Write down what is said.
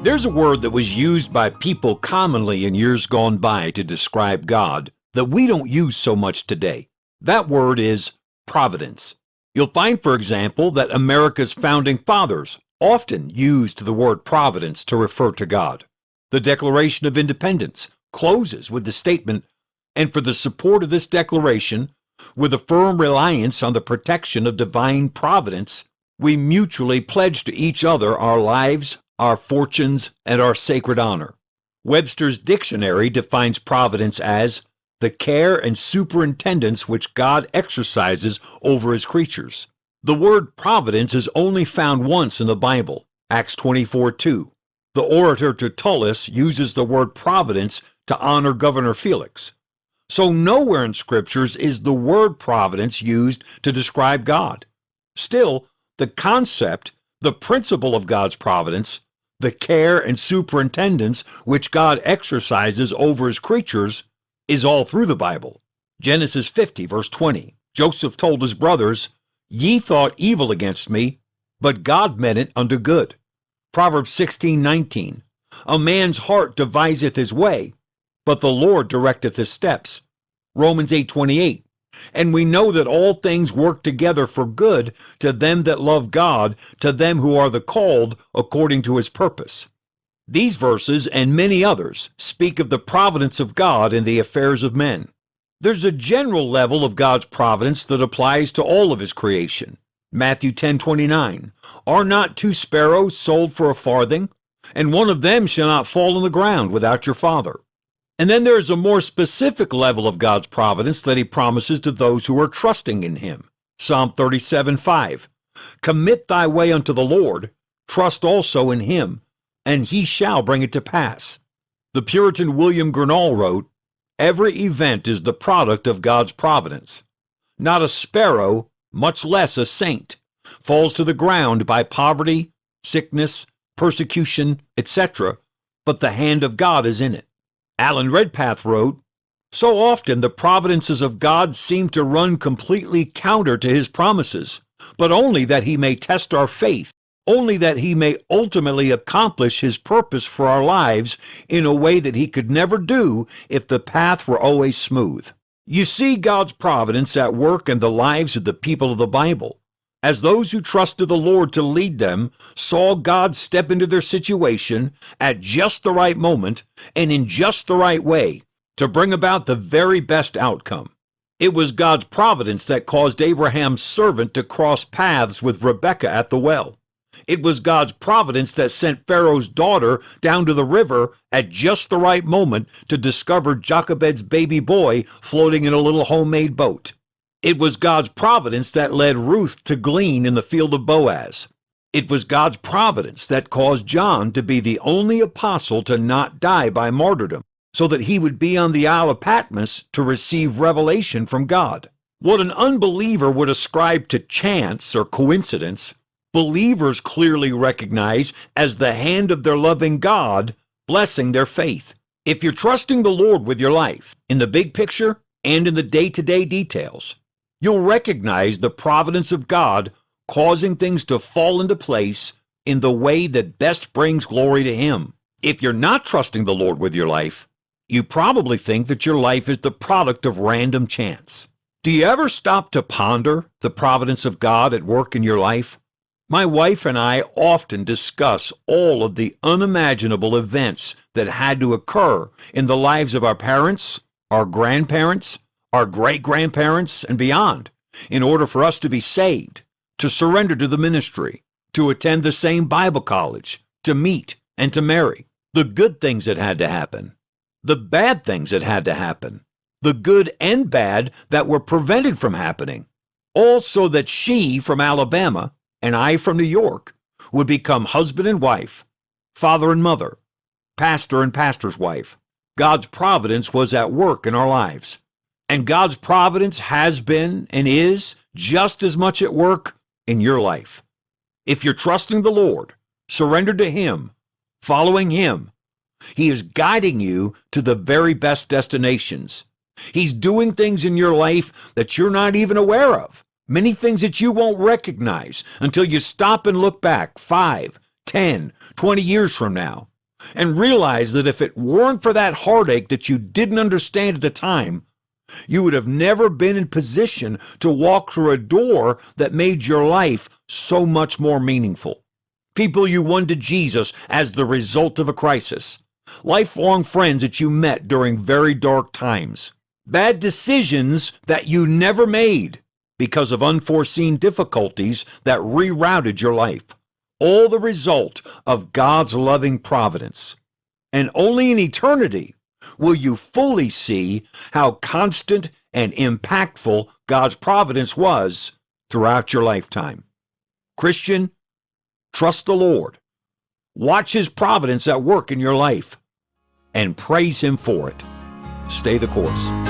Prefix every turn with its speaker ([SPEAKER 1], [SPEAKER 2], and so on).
[SPEAKER 1] There's a word that was used by people commonly in years gone by to describe God that we don't use so much today. That word is providence. You'll find, for example, that America's founding fathers often used the word providence to refer to God. The Declaration of Independence closes with the statement, "And for the support of this declaration, with a firm reliance on the protection of divine providence, we mutually pledge to each other our lives, our fortunes, and our sacred honor." Webster's dictionary defines providence as the care and superintendence which God exercises over his creatures. The word providence is only found once in the Bible, Acts 24:2. The orator Tertullus uses the word providence to honor Governor Felix. So nowhere in Scriptures is the word providence used to describe God. Still, the concept, the principle of God's providence, the care and superintendence which God exercises over his creatures, is all through the Bible. Genesis 50, verse 20. Joseph told his brothers, "Ye thought evil against me, but God meant it unto good." Proverbs 16:19. "A man's heart deviseth his way, but the Lord directeth his steps." Romans 8:28. "And we know that all things work together for good to them that love God, to them who are the called according to his purpose." These verses and many others speak of the providence of God in the affairs of men. There's a general level of God's providence that applies to all of his creation. Matthew 10:29, "Are not 2 sparrows sold for a farthing? And one of them shall not fall on the ground without your Father." And then there is a more specific level of God's providence that he promises to those who are trusting in him. Psalm 37:5, "Commit thy way unto the Lord, trust also in him, and he shall bring it to pass." The Puritan William Gurnall wrote, "Every event is the product of God's providence. Not a sparrow, much less a saint, falls to the ground by poverty, sickness, persecution, etc., but the hand of God is in it." Alan Redpath wrote, "So often the providences of God seem to run completely counter to his promises, but only that he may test our faith, only that he may ultimately accomplish his purpose for our lives in a way that he could never do if the path were always smooth." You see God's providence at work in the lives of the people of the Bible, as those who trusted the Lord to lead them saw God step into their situation at just the right moment and in just the right way to bring about the very best outcome. It was God's providence that caused Abraham's servant to cross paths with Rebekah at the well. It was God's providence that sent Pharaoh's daughter down to the river at just the right moment to discover Jochebed's baby boy floating in a little homemade boat. It was God's providence that led Ruth to glean in the field of Boaz. It was God's providence that caused John to be the only apostle to not die by martyrdom, so that he would be on the Isle of Patmos to receive revelation from God. What an unbeliever would ascribe to chance or coincidence, believers clearly recognize as the hand of their loving God blessing their faith. If you're trusting the Lord with your life, in the big picture and in the day-to-day details, you'll recognize the providence of God causing things to fall into place in the way that best brings glory to him. If you're not trusting the Lord with your life, you probably think that your life is the product of random chance. Do you ever stop to ponder the providence of God at work in your life? My wife and I often discuss all of the unimaginable events that had to occur in the lives of our parents, our grandparents, our great-grandparents, and beyond, in order for us to be saved, to surrender to the ministry, to attend the same Bible college, to meet and to marry. The good things that had to happen, the bad things that had to happen, the good and bad that were prevented from happening, all so that she from Alabama and I from New York would become husband and wife, father and mother, pastor and pastor's wife. God's providence was at work in our lives. And God's providence has been and is just as much at work in your life. If you're trusting the Lord, surrendered to him, following him, he is guiding you to the very best destinations. He's doing things in your life that you're not even aware of. Many things that you won't recognize until you stop and look back 5, 10, 20 years from now, and realize that if it weren't for that heartache that you didn't understand at the time, you would have never been in position to walk through a door that made your life so much more meaningful. People you won to Jesus as the result of a crisis. Lifelong friends that you met during very dark times. Bad decisions that you never made because of unforeseen difficulties that rerouted your life. All the result of God's loving providence. And only in eternity will you fully see how constant and impactful God's providence was throughout your lifetime. Christian, trust the Lord. Watch His providence at work in your life and praise Him for it. Stay the course.